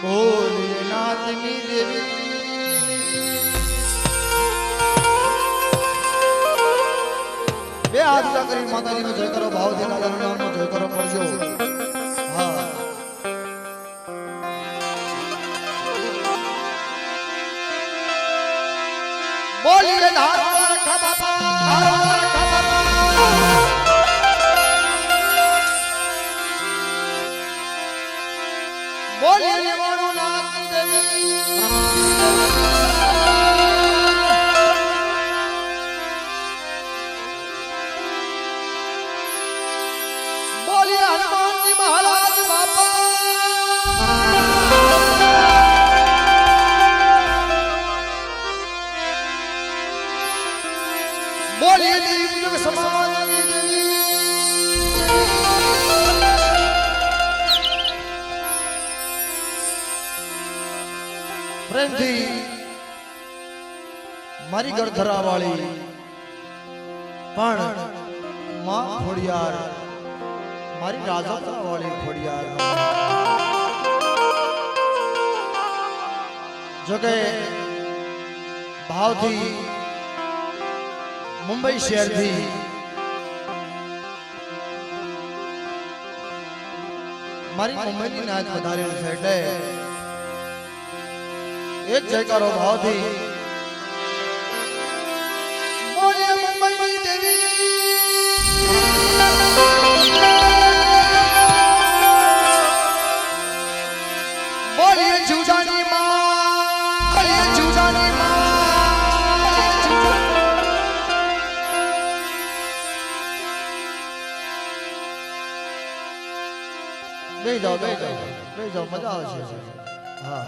ભોલેનાથની દેવી બે હાથ ઊંચા કરી માતાજીનો જય કરો, ભાવથી દાદાના નામનો જય કરો કરજો. હા, બોલીએ ધારવાળા ખબાપા, ધારવાળા ખબાપા. બોલીએ નિવાણુનાથની દેવી. બોલીએ હનુમાનજી મહારાજ બાપા. બોલીએ દીપયુગ સમાજની દેવી. પ્રેમથી મારી ગળધરા વાળી પણ માં ખોડિયાર, મારી રાજાપુરા વાળી ખોડિયાર. જોકે ભાવથી મુંબઈ શહેરથી મારી મુંબઈની નાચ વધારેલ છે એટલે એક જયકારો ભાવથી બોલીએ મુંબઈની દેવી. બોલીએ જુજાની માં, બોલીએ જુજાની માં. બે જાઓ, બે જાઓ, બે જાઓ, મજા આવશે. હા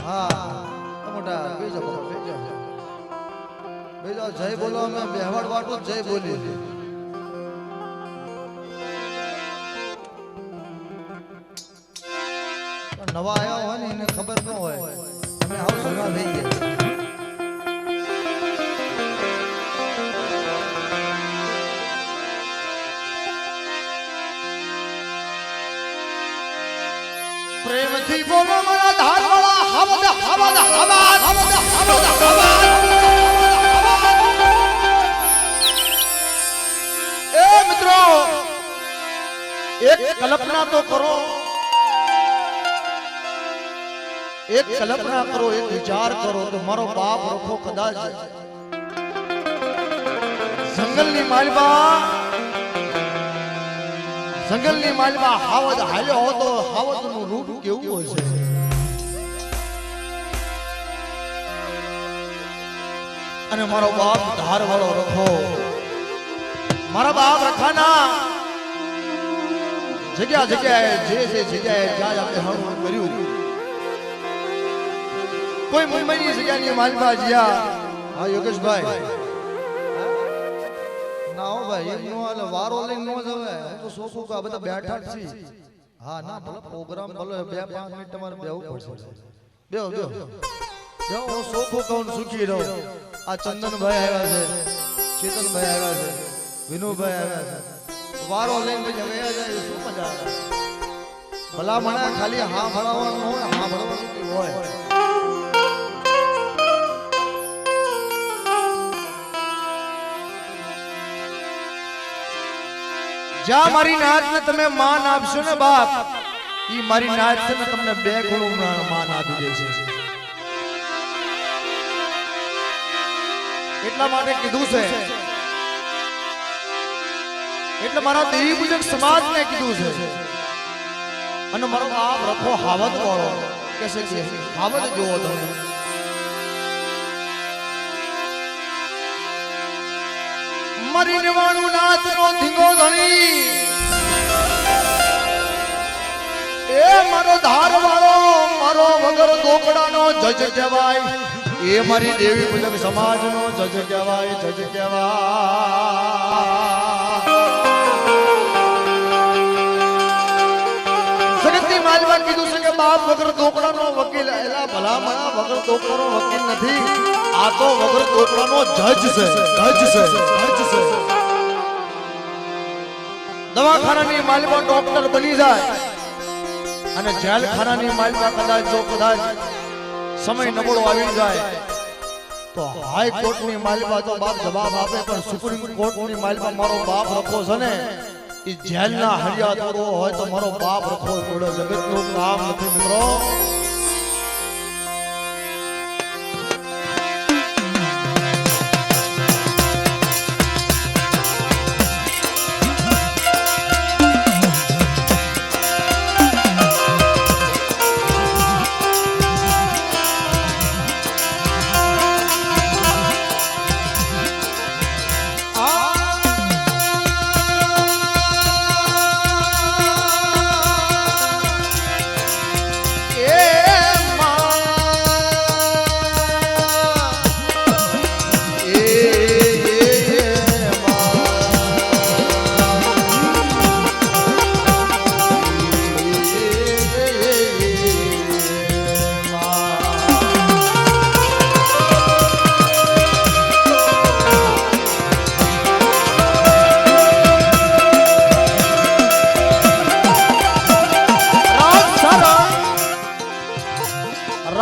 હા, મોટા બે જાઓ, બે જાઓ, બે જાઓ. જય બોલો, અમે બેહવાડ વાટું જય બોલી. નવા આવ્યા હોય ને એને ખબર ન હોય અમે આવું જૂના થઈ ગયા. પ્રેમથી બોલો મારા ધારવાળા હવદ હવદ હવદ હવદ હવદ હવદ. એ મિત્રો, એક કલ્પના તો કરો, એક કલ્પના કરો, એક વિચાર કરો કે મારો બાપ રખો કદાચ જંગલની માલમાં હાવદ હાલ્યો હો તો હાવદનું રૂપ કેવું હોય છે. અને મારો બાપ ધારવાળો રખો, મારા બાપ રખાના જગ્યા જગ્યાએ જે જગ્યાએ જ્યાં આપણે હણવું કર્યું, કોઈ મુંબઈની જગ્યાની માલમાં જ્યાં. હા યોગેશભાઈ, ના હો ભાઈ, એમનો હાલે વારો લઈને ન જવાય. હું તો સોખું કે આ બધા બેઠા જ છે. હા ના, ભલે પ્રોગ્રામ ભલે 2-5 મિનિટ તમારે બેહવું પડશે. બેહો બેહો બેહો. હું સોખું કહું સુખી રહો. આ ચંદનભાઈ આવ્યા છે, ચેતનભાઈ આવ્યા છે, વિનુભાઈ આવ્યા છે. વારો લઈને પછી ગયા જાય, શું મજા આવે. ભલા મને ખાલી હા ભરાવાનું હોય, હા ભરવાનું હોય. જ્યાં મારી નાચને તમે માન આપશો ને બાપ, ઈ મારી નાચ છે ને તમને 2 ગણું માન આપી દેશે. એટલા માટે કીધું છે, એટલે મારા દેવી પૂજક સમાજને કીધું છે. અને મારો બાપ રખો હાવદ વાળો કે છે, હાવદ જોવો તમે. મારી નિવાણું નાથનો ધીંગો ધણી, એ મારો ધારવાળો, મારો વગર દોકડાનો જજ કહેવાય. એ મારી દેવી પૂજક સમાજનો જજ કહેવાય, જજ કહેવાય. જગતની માલમાં કીધું છે કે બાપ વગર દોકડાનો વકીલ. એલા ભલા મારા વગર દોકડાનો વકીલ નથી, આ તો વગર દોકડાનો જજ છે, જજ છે, જજ છે. દવાખાનાની માલમાં ડોક્ટર બની જાય અને જેલખાનાની માલમાં કદાચ સમય નબળો આવી જાય તો હાઈકોર્ટની માલમાં તો બાપ જવાબ આપે, પણ સુપ્રીમ કોર્ટની માલમાં મારો બાપ રખો છે ને એ જેલના હરિયા તોડવો હોય તો મારો બાપ રખો પડે. જગતનું કામ નથી મિત્રો.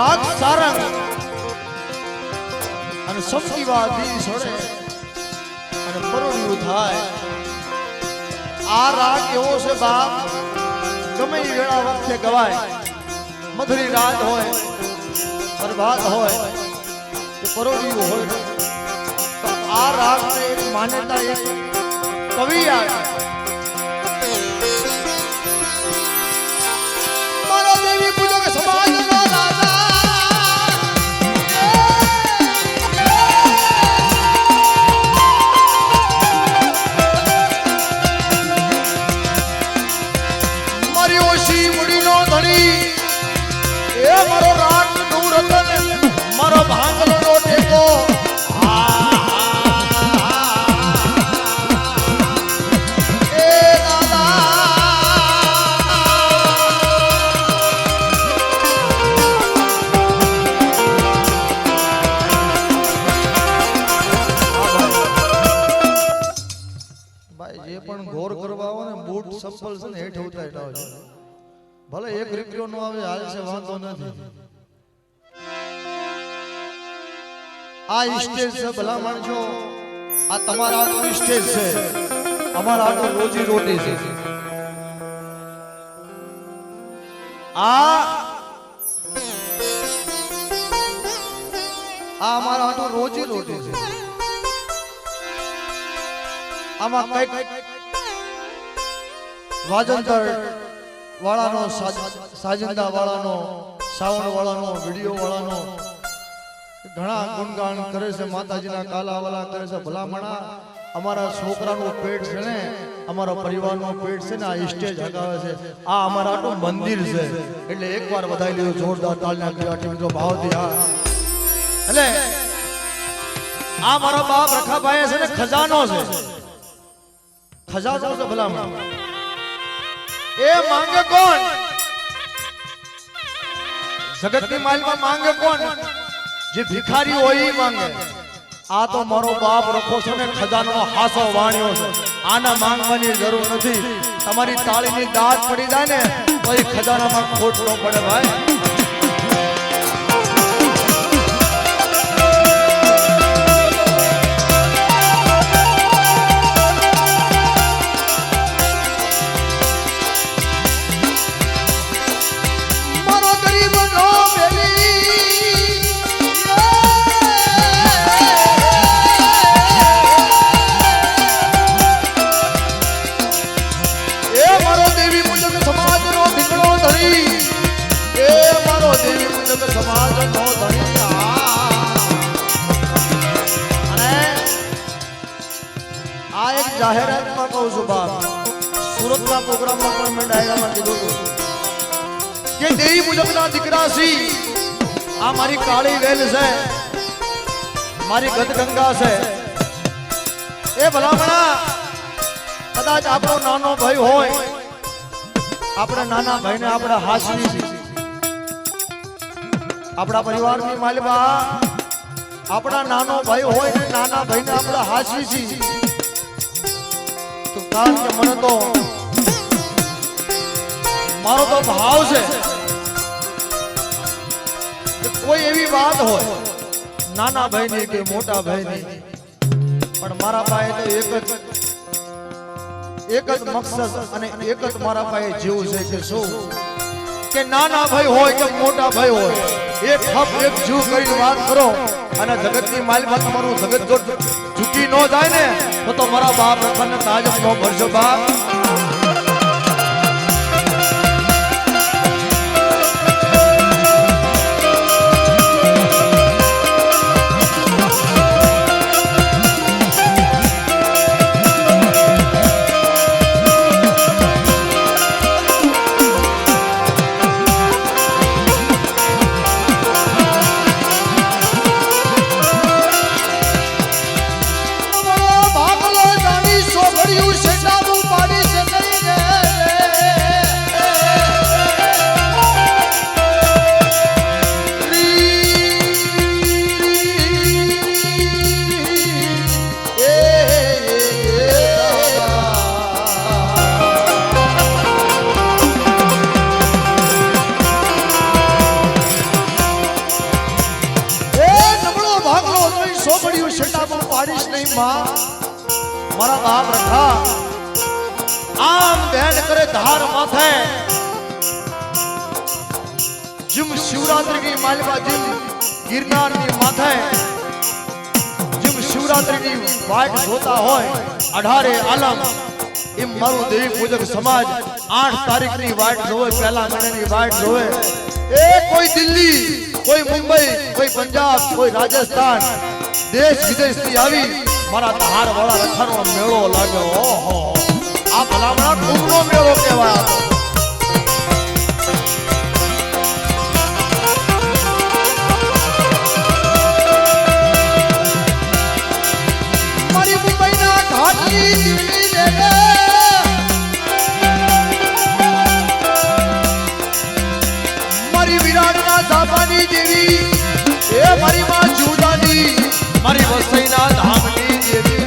રાગ સારંગ અને સમકી વાત દી છોડે અને પરોડિયું થાય. આ રાગ એવો છે બાપ, ગમે એ વેળા વખતે ગવાય. મધુરી રાત હોય, પ્રભાત હોય કે પરોડિયું હોય, તો આ રાગ ને એક માન્યતા એક કવિ આવે. મારો દેવી પૂજો કે સમાજ નો રાજા મારો રાગ દૂર હતો, મારો ભાંગલો નો ટેકો. એ દાદા ભાઈ જે પણ ઘોર કરવા આવો ને બૂટ ચપ્પલ છે ને હેઠ ઉતારતા હોય, ભલે એક રૂપિયો નો આવે હાલ છે, વાંધો નથી. આ સ્ટેજ છે ભલા માણસો, આ તમારા આટલું સ્ટેજ છે, અમારા આટલું રોજી રોટી છે. આ અમારા આટલું રોજી રોટી છે. આમાં કઈક વાજંતર વાળાનો, સાજંદા વાળાનો, સાવણ વાળાનો, વિડીયો વાળાનો ઘણા ગુણગાન કરે છે, માતાજીના કાલાવાલા કરે છે. ભલામણા અમારા છોકરાનું પેટ છે ને, અમારા પરિવારનું પેટ છે ને, આ સ્ટેજ હગાવે છે. આ અમારા આટલું મંદિર છે, એટલે એકવાર વધાઈ લીધું જોરદાર તાળના કરાટી મિત્રો ભાવથી. એટલે આ મારા બાપ રખાભાઈ છે ને ખજાનો છે, ખજાનો છે ભલામણા. એ માંગે કોણ? જગતની માલમાં માંગે કોણ? જે ભિખારી હોય એ માંગે. આ તો મારો બાપ રખો છે ને ખજાનો હાસો વાણ્યો છે, આના માંગવાની જરૂર નથી. તમારી તાળીની દાદ પડી જાય ને તો એ ખજાનામાં ખોટ ન પડે ભાઈ. જાહેરાતમાં કહું છું બાપ, સુરતના પ્રોગ્રામમાં પણ મેં ડાયરામાં કીધું હતું કે દેવી મુજબના દીકરા છી. આ મારી કાળી વેલ છે, મારી ગદગંગા છે. એ ભલામણા કદાચ આપણો નાનો ભાઈ હોય, આપણા નાના ભાઈને આપણે હાસવી છે. આપણા પરિવારની માલમાં આપણા નાનો ભાઈ હોય ને નાના ભાઈને આપણે હાસવી છે. તો કારણ કે મને તો મારો તો ભાવ છે કે કોઈ એવી વાત હોય નાના ભાઈની કે મોટા ભાઈની, પણ મારા પાસે તો એક જ મકસદ અને એક જ મારા પાસે જીવ છે કે શું કે નાના ભાઈ હોય કે મોટા ભાઈ હોય, એક હપ એક જીવ કરીને વાત કરો અને જગતની માલિકા તમારું જગત જો ઝૂકી ન જાય ને તો મારા બાપ રખન તાજ નો ભરજો બાપ. મારા બાપ રખા આમ બેન કરે ધાર માથે जिम शिवरात्रि की मालिका जिम गिरनार की माथे जिम शिवरात्रि की वाट होता होय 18 आलम इम मारू देवी पूजक समाज 8 तारीख की वाट जोवे, पहला महीने की वाट जोवे. ए कोई दिल्ली, कोई मुंबई, कोई पंजाब, कोई राजस्थान, देश विदेश થી આવી મારા ધાર વાળા રખાનો મેળો લાગ્યો. ઓહો, આ ભલામણા કુંભનો મેળો કહેવાય. મારી મુંબઈના ઘાટની દિલ્હી દેવે મારી વિરાટના ઝાપાની દેવી એ મારી માં જુદાની મારી વસઈના ધામની દેવી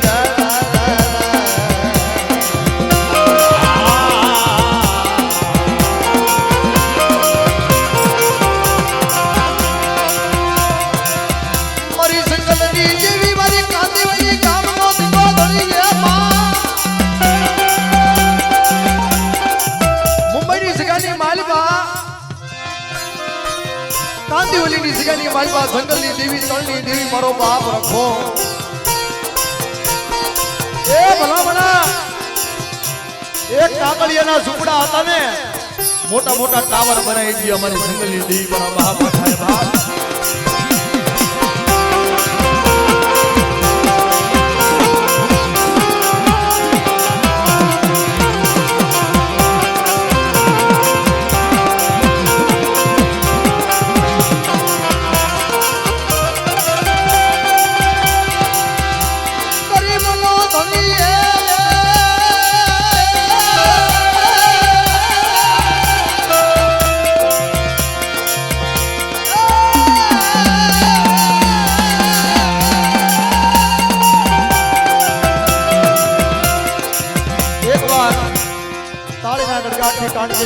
મારી સંગલની દેવી મારી કાંદીવલી ગામનો દીવો ધણી એ માં મુંબઈની જગાની માલિકા કાંદીવલીની જગાની માલિકા જંગલની દેવી તળની દેવી મારો બાપ રખો. એ ભલામણા એક કાકડિયાના ઝૂંપડા હતા ને, મોટા મોટા ટાવર બનાવી દીધી અમારી જંગલની દેવી મારા બાપ રખાય બાપ.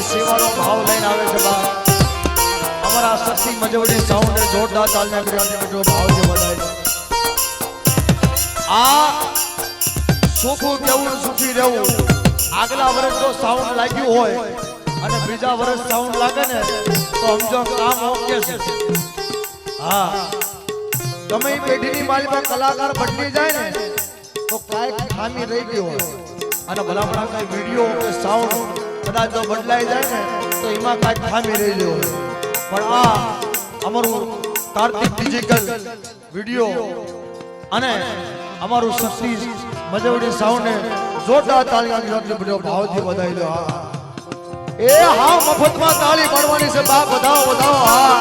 સેવાનો ભાવ લઈને આવે છે બા અમારા શક્તિ મજવડી સાઉન્ડ જોરદાર ચાલના કર્યા મિત્રો ભાવ જે વધાય છે. આ સુખું કેવું સુખી રહેવું, આગલા વર્ષ જો સાઉન્ડ લાગ્યું હોય અને બીજા વર્ષ સાઉન્ડ લાગે ને તો સમજો કામ ઓકે છે. હા, તમે પેઢીની માલિકા કલાકાર બદલી જાય ને તો કાંઈક ખામી રહી ગઈ હોય અને ભલામણા કઈ વિડીયો કે સાઉન્ડ કદાચ જો બદલાઈ જાય ને તો એમાં કાંઈક ખામી રહી ગઈ હોય. પણ આ અમારું કાર્તિક ડિજિટલ વિડીયો અને અમારું શક્તિ મજવડી સાઉન્ડ જોરદાર તાળીઓની સાથે બધો ભાવથી વધાવી લો. હા, એ હા મફતમાં તાળી પાડવાની છે બાપ, વધાવો વધાવો. હા,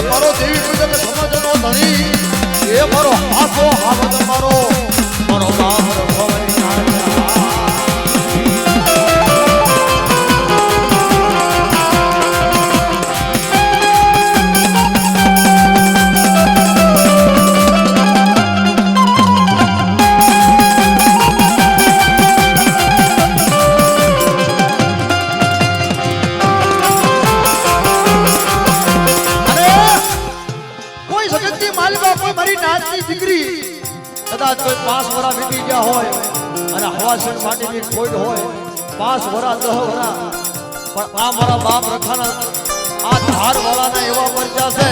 મારો દેવી પૂજક સમાજનો ધણી એ મારો હાસો હાવત મારો મારો બાપ રખવાઈ દીકરી કદાચ કોઈ 5 વર્ષ વીતી ગયા હોય અને હવાસણ માટીની ખોડ હોય 5 વર્ષ 10 વર્ષ પણ આ મારા બાપ રખાના આ ધાર વાળાના એવા પરચા છે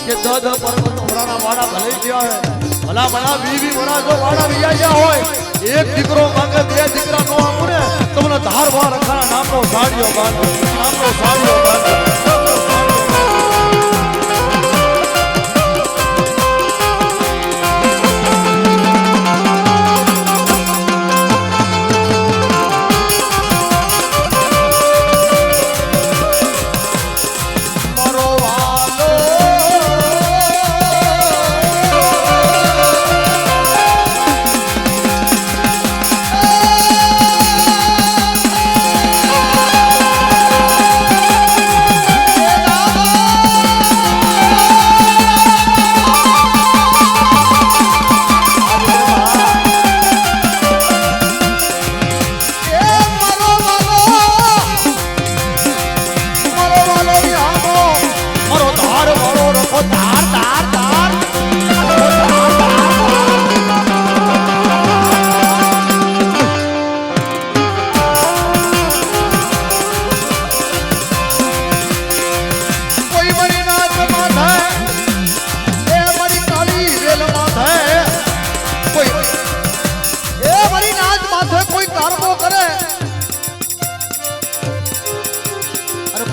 કે 10 પર્વત ઉમરાના વાડા ભલે ગયા હોય ભલા ભલા 20 વર્ષ જો વાડા વિયા ગયા હોય એક દીકરો માંગે 2 દીકરા નો આપું ને તો મને ધાર વાળા રખાના નામનો સાડીઓ બાંધો નામનો સાડીઓ બાંધો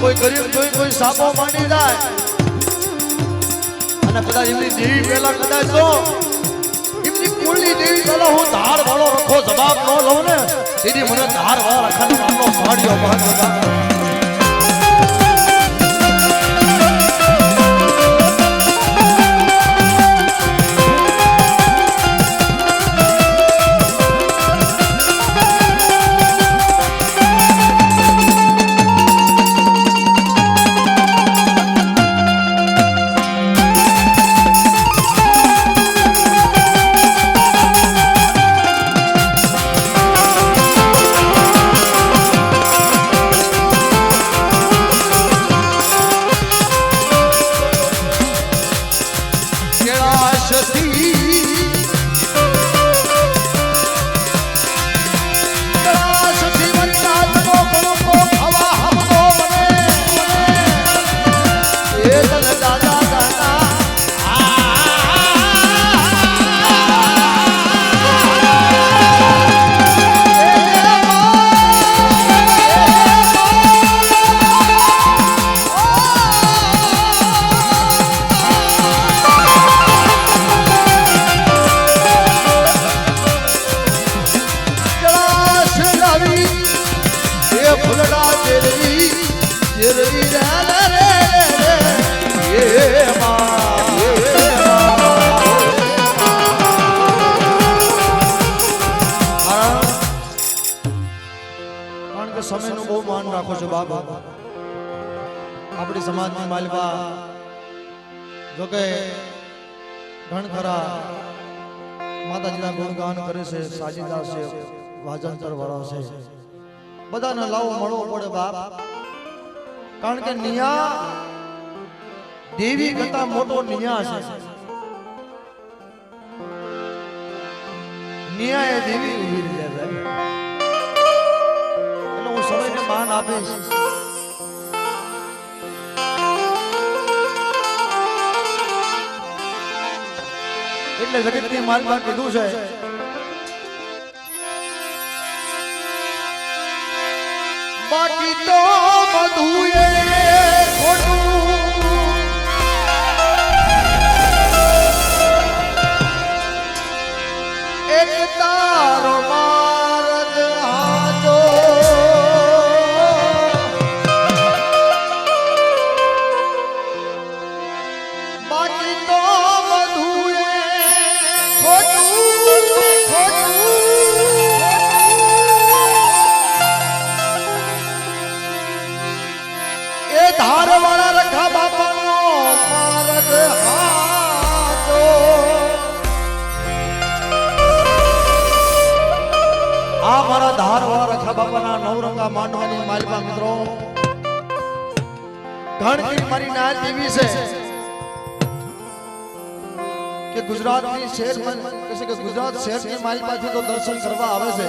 કોઈ ગરીબ જોઈ કોઈ સાપો માંડી જાય અને કદાચ એમની દેવી પહેલા કદાચ જો એમની કુળની દેવી પહેલા હું ધાર વાળો રખો જવાબ ન લઉં ને તેથી મને ધાર વાળા રખાનો નામનો સાડીઓ બાંધો સમયનું બહુ માન રાખો છો બાબા આપણી સમાજની માલવા જોકે ઘણ ખરા માતાજીના ગુણગાન કરે છે સાજીદાર છે વાજંતર વાળા છે બધાને લાવો મળવો પડે બાપ કારણ કે નિયા દેવી કરતા મોટો નિયા છે નિયા એ દેવી ઉભી રહી જાય સમયને માન આપીશ એટલે જગતની માલમાં કીધું છે બાકી તો બધું એ ખોટું એક તારો માર્ગ હાજો બાકી તો બધું ખોટું એ ધારવાળા રખા બાપાનો માર્ગ હાચો આ મારા ધારવાળા રખા બાપાના નવરંગા માંડવાની માલપા મિત્રો ઘણી મારી નાત એવી છે કે ગુજરાતની શહેરમાં કહે કે ગુજરાત શહેરની માલપાથી તો દર્શન કરવા આવે છે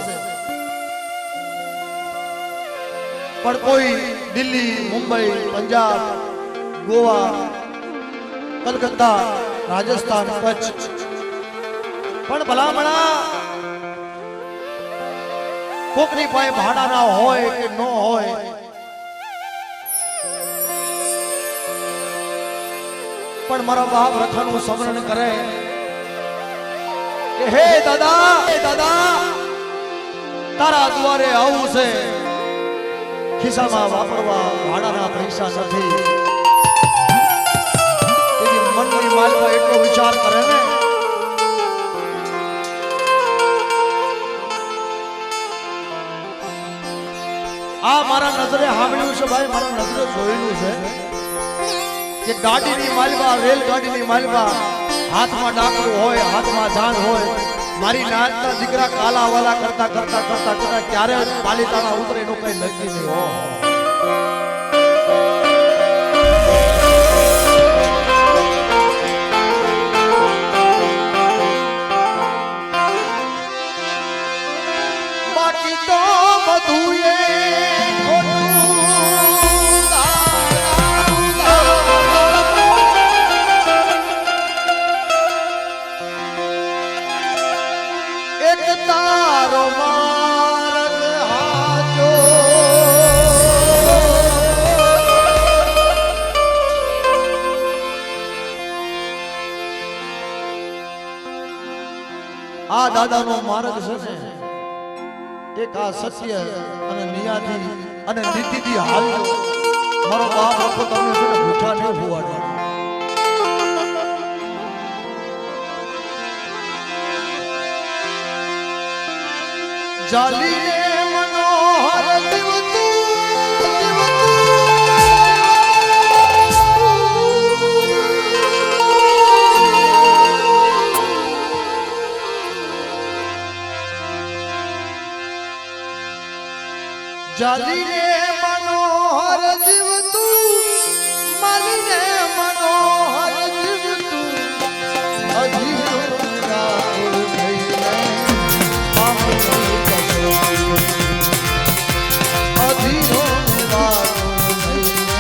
પણ કોઈ દિલ્હી મુંબઈ પંજાબ ગોવા કલકત્તા રાજસ્થાન કચ્છ પણ ભલામણા કોકની પાસે ભાડાના હોય કે ન હોય પણ મારા બાપ રખાનું સ્મરણ કરે કે હે દાદા તારા દ્વારે આવું છે ખિસ્સામાં વાપરવા ભાડાના પૈસા નથી એની મનની માલમાં એટલો વિચાર કરે ને આ મારા નજરે સાંભળ્યું છે ભાઈ મારા નજરે જોયેલું છે કે ગાડીની માલવા રેલગાડીની માલવા હાથમાં ડાકરું હોય હાથમાં જાન હોય મારી નાતના દીકરા કાલા વાલા કરતા ક્યારે પાલિતાણા ઉતરે એનું કઈ નક્કી નહીં હો બાકી તો બધું તારો માર્ગ હાચો આ દાદાનો માર્ગ છે ને એક આ સત્ય અને નિયાથી અને નીતિથી હાલજો મારો બાપ લોકો તમને છે ને ભૂઠા નહીં હોવાડે જાલીને મનોહર દિવતું જાલીને મનોહર જીવતું માલીને મનોહર જીવતું અધીરો રાહુલ થઈને અધીરો રાહુલ થઈને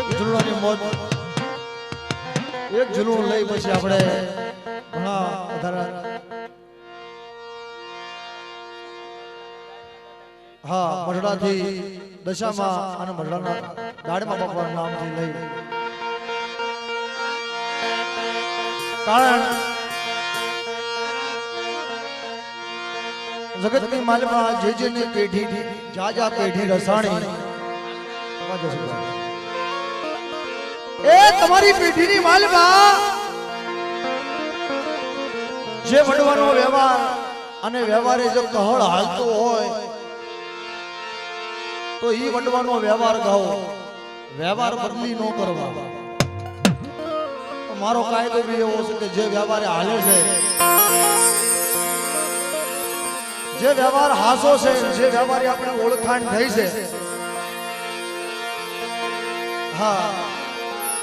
એક ઝૂલવાની મોજ એક ઝૂલવું લઈ પછી આપણે ઘણા વધારે હા મઢડાથી દશામાં અને મઢડાના દાડમાં બાપાના નામથી લઈ કારણ જગતની માલમાં જે ને પેઢી જા પેઢી રસાણી એ તમારી પેઢીની માલમાં જે વડવાનો વ્યવહાર અને વ્યવહારે જો કહળ હાલતો હોય તો ઈ વડવાનો વ્યવહાર ગાઓ વ્યવહાર બદલી ન કરવા તો મારો કાયદો બી એવો છે કે જે વ્યવહારે હાલે છે જે વ્યવહાર હાસો છે જે વ્યવહારે આપણે ઓળખાણ થઈ છે હા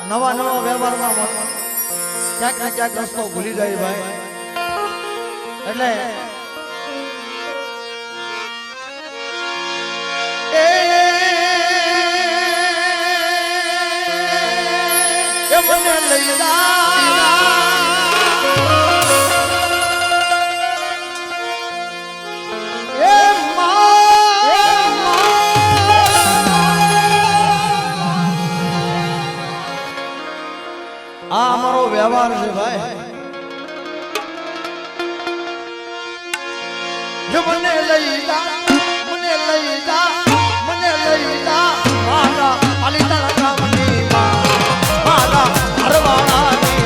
નવા નવા વ્યવહારમાં ક્યાંક ને ક્યાંક રસ્તો ભૂલી જાય ભાઈ એટલે મને લઈ આ અમારો વ્યવહાર છે ભાઈ મને લઈ જા મને લઈ જા મને લઈ જા મારા પાલિતાના ગામની મારા હરવાણાની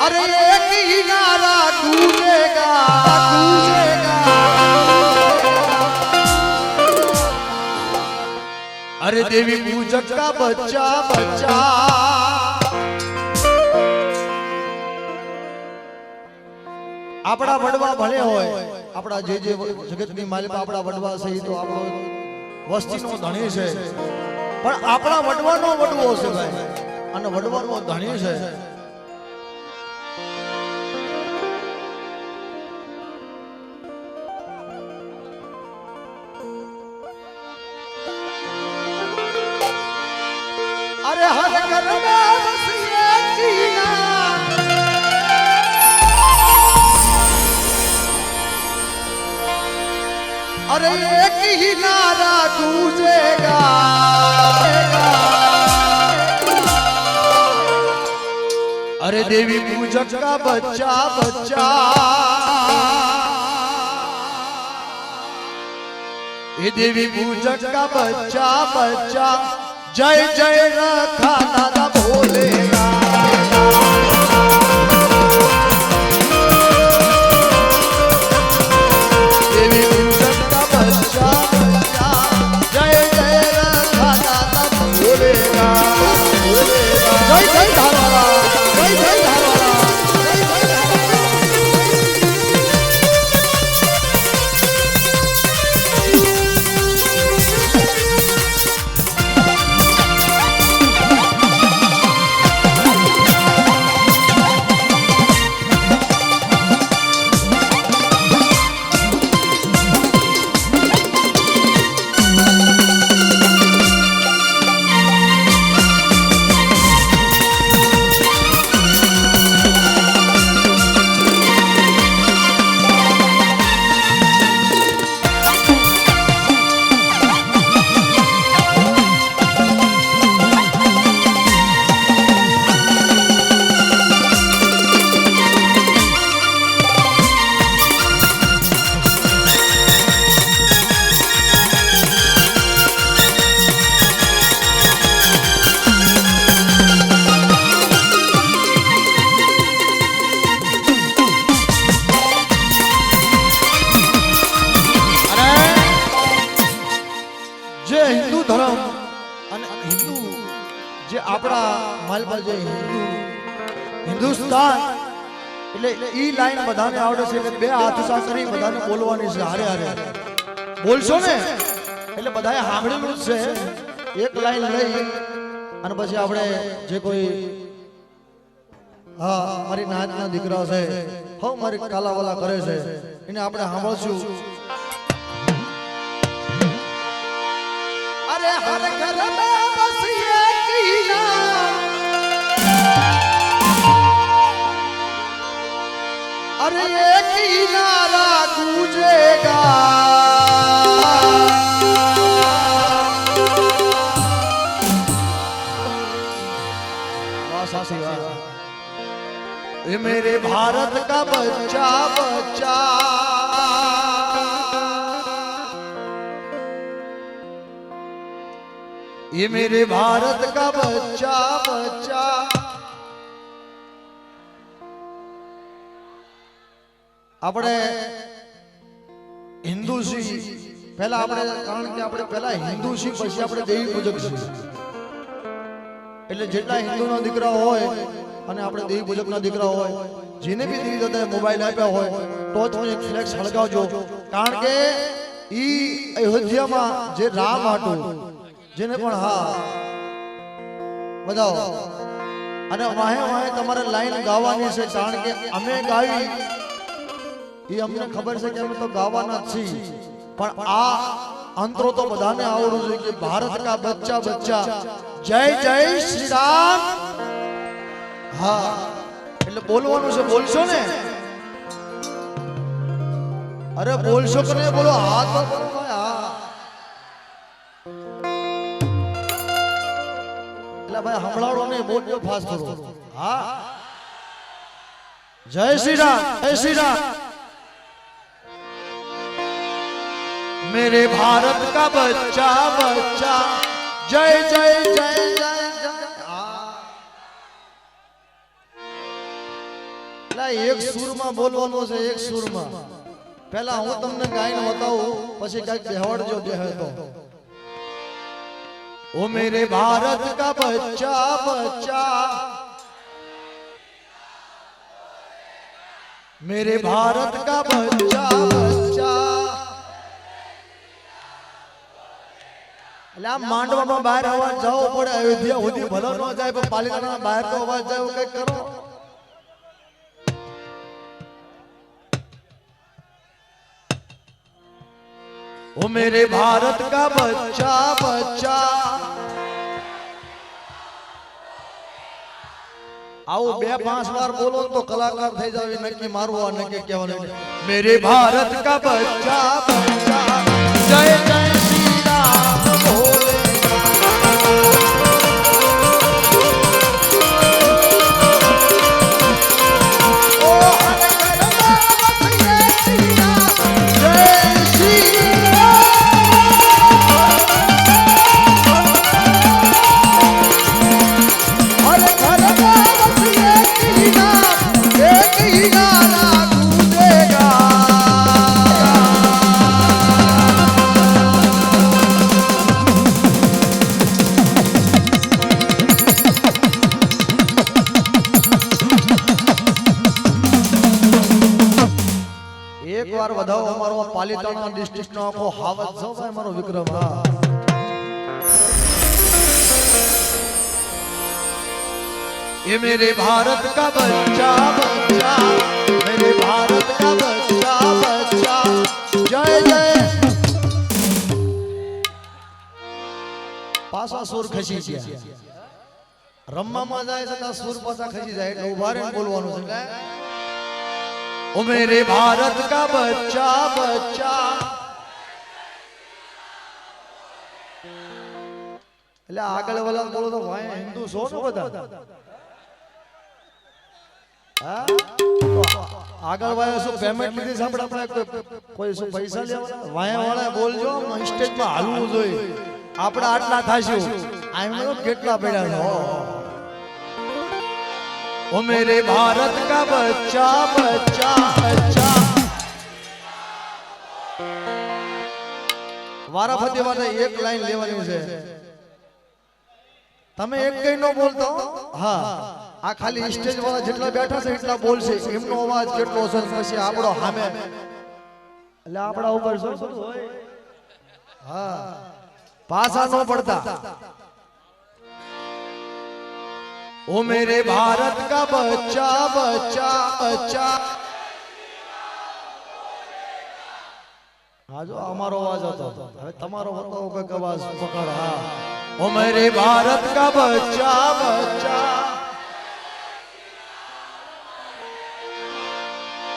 अरे एक ही नारा गूंजेगा गूंजेगा। अरे देवी पूजक का बच्चा बच्चा આપણા વડવા ભલે હોય, આપણા જે જગતની માલિકા આપણા વડવા છે એ તો આપણો વસ્તીનો ધણી છે, પણ આપણા વડવાનો વડવો છે ભાઈ, અને વડવાનો ધણી છે. अरे हर घर में बस एक ही नाम, अरे एक ही नारा गूंजेगा, अरे देवी पूजक का बच्चा बच्चा, ये देवी पूजक का बच्चा बच्चा जय जय रखा दादा बोलेगा. देवी पूजक का बच्चा बच्चा जय जय रखा दादा बोलेगा, बोलेगा. जय जय धारवाड़ा, जय जय धारवाड़ा, जय जय धारवाड़ा. हिंदुस्तान એટલે ઈ લાઈન બધાને આવડે છે એટલે બે હાથ સાંકળી બધાને બોલવાની છે હારે હારે બોલશો ને એટલે બધાએ સાંભળેલું જ છે એક લાઈન લઈ અને પછી આપણે જે કોઈ હા મારી નાતના દીકરા છે હો મારી કાલાવાલા કરે છે એને આપણે સાંભળશું અરે હર ઘર में बस एक ही नाम अरे एक ही नारा गूंजेगा. ये मेरे भारत का बच्चा बच्चा, ये मेरे भारत का बच्चा बच्चा, આપણે હિન્દુ છીએ પહેલા આપણે કારણ કે આપણે પહેલા હિન્દુ છીએ પછી આપણે દેવી પૂજક છીએ એટલે જેટલા હિન્દુના દીકરા હોય અને આપણે દેવી પૂજકના દીકરા હોય જેને બી દેવી દાદાએ મોબાઈલ આપ્યા હોય ટોચનો એક ફ્લેક્સ હળગાવજો કારણ કે ઈ અયોધ્યામાં જે રામ હતું જેને પણ હા બતાવો અને વાહે વાહે તમારે લાઈન ગાવાની છે કારણ કે અમે ગાવી ये हमने खबर से कि हम तो गावाना छी पर आ अंतरो तो बधाने आवड़ू છે કે ભારત કા બચ્ચા બચ્ચા જય જય શ્રી રામ. હા એટલે બોલવાનું છે બોલશો ને અરે બોલશો કે નહીં બોલો હાથ પર બોલો ભાઈ હા એટલે ભાઈ હમણાળો નહીં બોલજો ફાસ્ટ કરો હા જય શ્રી રામ જય શ્રી રામ. मेरे भारत का बच्चा बच्चा जय जय जय जय जय. एक सुर में बोलવાનો છે એક સુર માં પહેલા હું તમને ગાઈને બતાવું પછી કઈક બેહવડજો જે હે તો ओ मेरे भारत का बच्चा बच्चा मेरे भारत का बच्चा बच्चा એટલે આમ માંડવામાં બહાર અવાજ જવો પડે અયોધ્યા સુધી ભલો ન જાય પણ પાલિતાણા બહાર તો અવાજ જાય એવું કંઈક કરો ओ मेरे भारत का बच्चा बच्चा आओ बे 5 बार बोलो तो कलाकार થઈ જાવ નક્કી મારવા નક્કી કહેવાનું मेरे भारत का बच्चा बच्चा जय जय श्री राम बोले ओ हर घर में श्री राम जय श्री एक बार વધાવો અમારો પાલિતાણા ડિસ્ટ્રિક્ટ નો આખો હાવત છો ભાઈ મારો વિક્રમ હા ये मेरे भारत का बच्चा बच्चा मेरे भारत का बच्चा बच्चा जय जय पासा सुर खसी ગયા રમવામાં જાય છતાં સુર પાસા ખસી જાય એટલે ઉભા રહીને બોલવાનું છે ओ मेरे भारत का बच्चा बच्चा એટલે આગળ વાળા બોલો તો ભાઈ હિન્દુ છો ને બધા હા તો આગળ વાળા શું પેમેન્ટ લીધી સાંભળ આપણે કોઈ શું પૈસા લેવા વાયા વાળા બોલજો સ્ટેજ માં હાલવું જોઈએ આપણે આટલા થાશું આમ તો કેટલા પડ્યા છે ओ मेरे भारत का बच्चा बच्चा बच्चा वाराफती माटे एक लाइन लेवानी છે તમે એક કઈ નો બોલતો હા આ ખાલી સ્ટેજ વાળા જેટલા બેઠા છે એટલા બોલશે એમનો અવાજ કેટલો છે પછી આપણો સામે એટલે આપડા ઉપર શું હોય હા પાછા નો પડતા ओ मेरे भारत का बच्चा बच्चा बच्चा हाँ जो हमारो आवाज आता है तुम्हारो बताओ का आवाज पकड़ हाँ ओ मेरे भारत का बच्चा बच्चा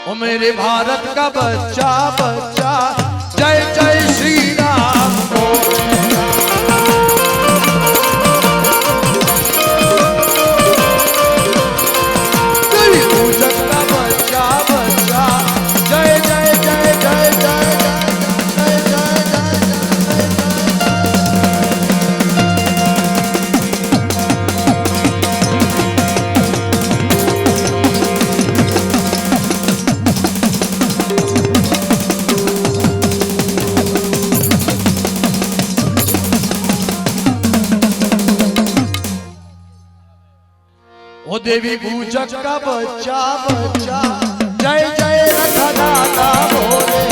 ओ मेरे भारत का बच्चा बच्चा जय जय श्री राम ओ देवी पूजक का बच्चा बच्चा जय जय रखा दाता भोले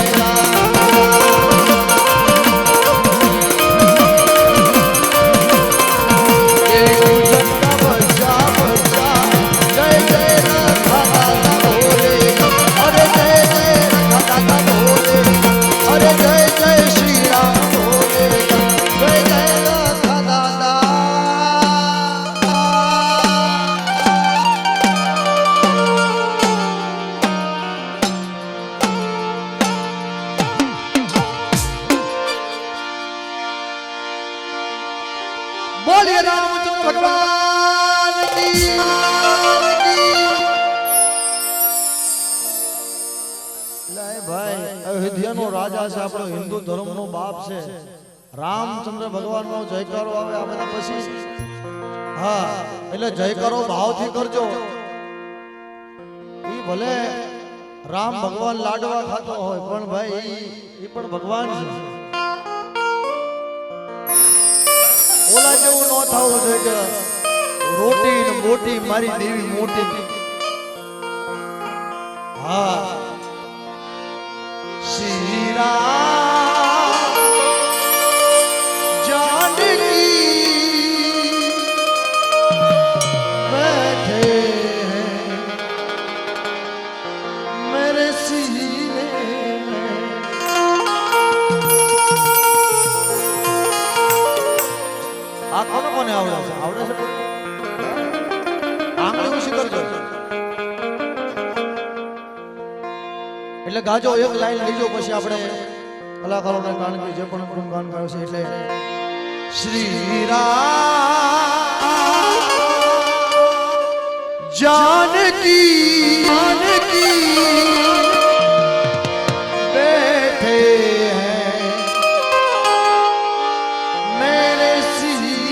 बोलिए रामचंद्र भगवान की लाए भाई अयोध्या नो राजा છે આપણો હિન્દુ ધર્મ નો બાપ છે રામચંદ્ર ભગવાન નો જયકારો આવે આ બધા પછી હા એટલે જયકારો ભાવથી કરજો ઈ ભલે રામ ભગવાન લાડવા ખાતો હોય પણ ભાઈ ઈ પણ ભગવાન છે ओला जेवू न थावू જોઈએ કે રોટી ને મોટી મારી દેવી મોટી हाँ श्री राम जानकी बैठे हैं मेरे सीने में। આ કોને આવડે છે? આવડે છે? આંગળી ઊંચી કરજો એટલે ગાજો એક લાઈન લીજો પછી આપણે કલાકારોને કારણ કે જે પણ ગુણગાન ગાયો છે એટલે શ્રી રામ जानकी बैठे हैं मेरे सीने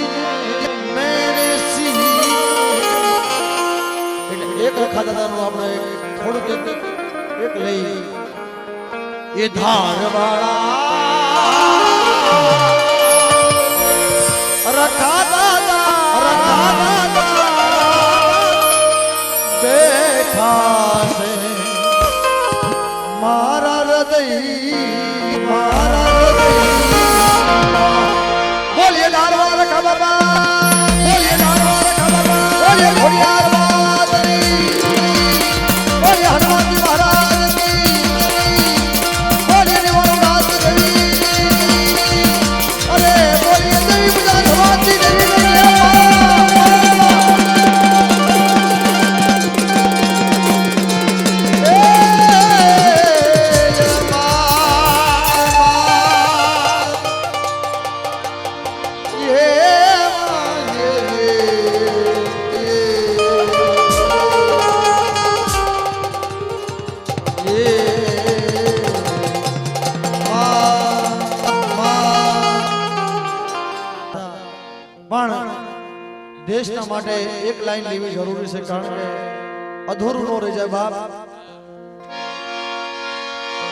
एक रखा था આપણે થોડુંક એક લઈ ये धारवाड़ा रखा दादा बैठा से मारा हृदय बोलिए धारवाड़ा रखा बाबा बोलिए धारवाड़ा रखा बाबा बोलिए घोड़ियार बादरी बोलिए हनुमान जी महाराज की बोलिए निवारनाथ देवी अरे बोलिए देवी पूजा भगवती देवी देशना माटे एक लाइन लेवी जरूरी है कारण के अधूरू न रह जाए बाप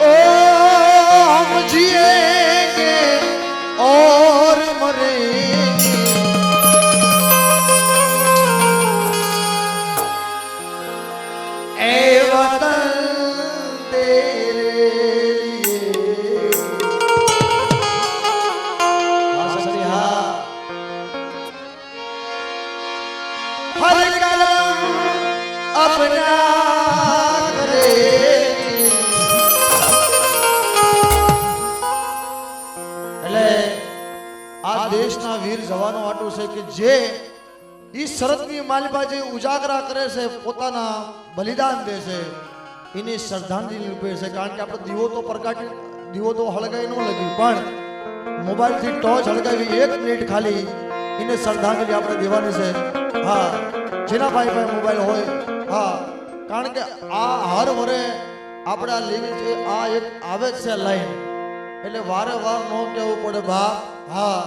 ओ हम जिएंगे और मरेंगे ए वतन तेरे हर कदम अपना करे એટલે આ દેશના વીર જવાનો આટલું છે કે જે ઈ શરતની માલિબાજી ઉજાગરા કરે છે પોતાના બલિદાન દે છે એની શ્રદ્ધાંજલિ રૂપે છે કારણ કે આપણે દીવો તો પ્રકાટી દીવો તો હળગાઈ ન લગી પણ મોબાઈલથી ટોર્ચ હળગાવી 1 મિનિટ ખાલી એને શ્રદ્ધાંજલિ આપણે દેવાની છે हाँ जेना भाई भाई मोबाइल होय हाँ कारण के आ हर वरे आपड़ा लेवी छे आ एक आवे छे लाइन એટલે વારે વાર નો કહેવું પડે બા हाँ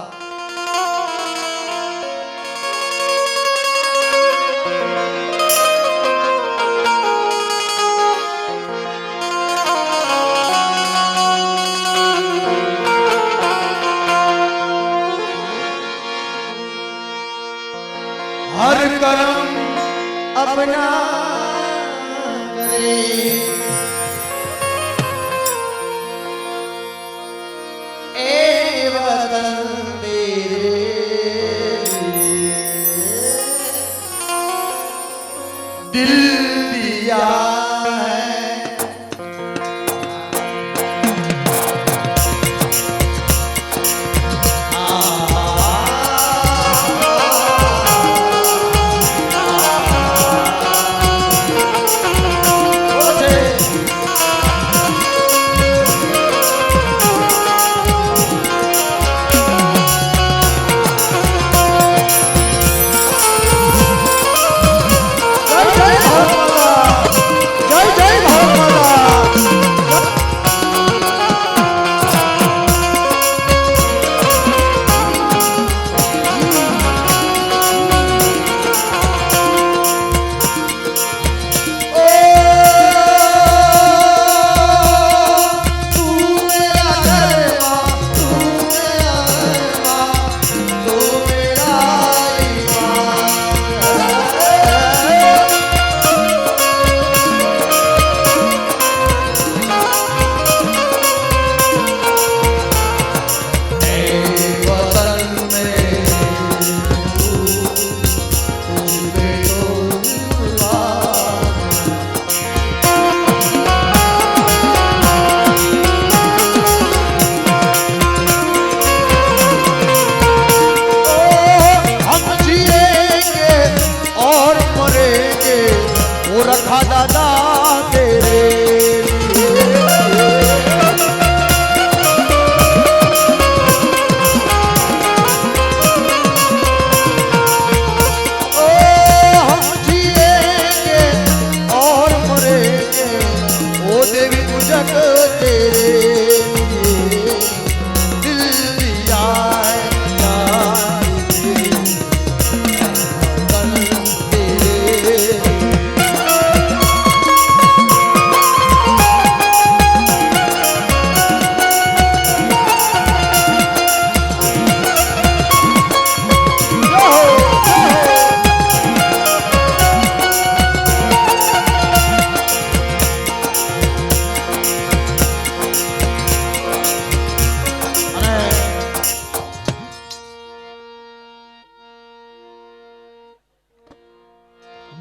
हर कर्म अपना करे ए वतन तेरे दिल दिया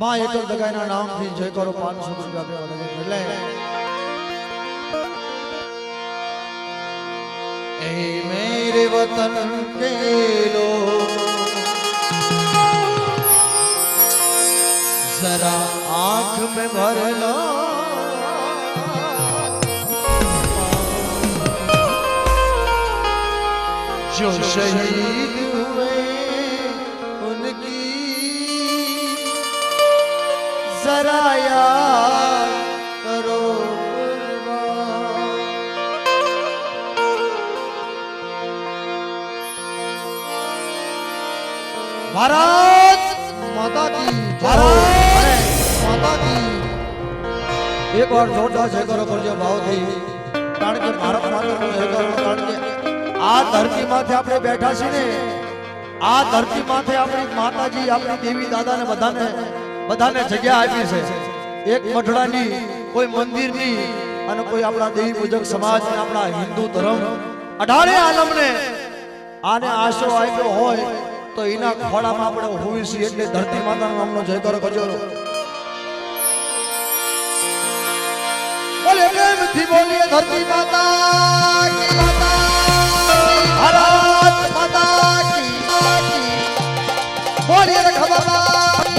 मां एकल दगाईना नाम थी जय करो 500 रुपया देवा એટલે ए मेरे वतन के लोग जरा आंख में भर लो जो शहीद हुए उनकी जरा याद करो भारत माता की भारत माता की एक बार जोरदार जय करो करजो भावથી કારણ કે ભારત માતાનો જય કરો કારણ કે આ ધરતી માથે આપણે બેઠા છીએ ને આ ધરતી માથે આપણી માતાજી આપણી દેવી દાદાને બધાને જગ્યા આપી છે એક મઠડાની કોઈ મંદિરની અને કોઈ આપણા દેવી પૂજક સમાજ ને આપણા હિન્દુ ધર્મ 18 આલમને આને આશરો આપ્યો હોય તો એના ખોળામાં આપણે હોવી છીએ એટલે ધરતી માતાના નામનો જયકારો કરજો બોલે પ્રેમથી બોલીએ ધરતી માતા કી ભારત માતા કી બોલીએ રે ખબર